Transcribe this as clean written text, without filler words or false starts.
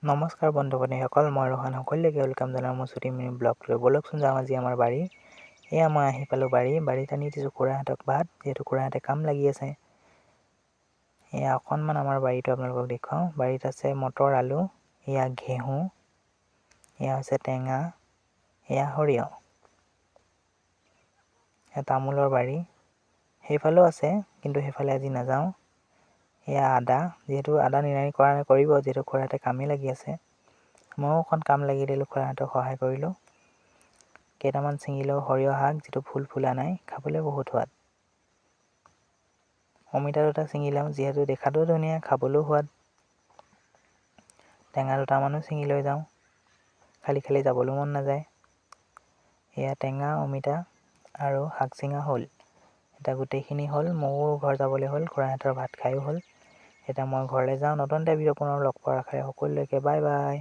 নমস্কাৰ বন্ধু বান্ধৱীসকল, মই ৰোহন সকলোকে ৱেলকাম জনাওঁ মোৰ ছুটি মিনি ব্লগলৈ। ব'লকচোন যাওঁ আজি আমাৰ বাৰী। এয়া মই আহি পালোঁ বাৰীত আনি দিছোঁ খুৰাহঁতক ভাত, যিহেতু খুৰাহঁতে কাম লাগি আছে। এয়া অকণমান আমাৰ বাৰীটো আপোনালোকক দেখুৱাওঁ। বাৰীত আছে মটৰ, আলু, এয়া ঘেঁহু, এয়া হৈছে টেঙা, এয়া সৰিয়হ, এয়া তামোলৰ বাৰী। সেইফালেও আছে, কিন্তু সেইফালে আজি নাযাওঁ। এয়া আদা, যিহেতু আদা নিৰানি কৰিব, যিহেতু খুৰাহঁতে কামেই লাগি আছে। ময়ো অকণ কাম লাগি দিলোঁ, খুৰাহঁতক সহায় কৰিলোঁ। কেইটামান ছিঙিলেও সৰিয়হ শাক, যিটো ফুল ফুলা নাই, খাবলৈ বহুত সোৱাদ। অমিতা দুটা ছিঙি লওঁ, যিহেতু দেখাটোও ধুনীয়া, খাবলৈও সোৱাদ। টেঙা দুটামানো ছিঙি লৈ যাওঁ, খালি যাবলৈ মন নাযায়। এয়া টেঙা, অমিতা আৰু শাক চিঙা হ'ল। এতিয়া গোটেইখিনি হ'ল, ময়ো ঘৰ যাবলৈ হ'ল, খুৰাহঁতৰ ভাত খায়ো হ'ল। এতিয়া মই ঘৰলৈ যাওঁ। নতুন এটা ভিডিঅ' পুনৰ লগ পোৱাৰ আশাৰে সকলোলৈকে বাই বাই।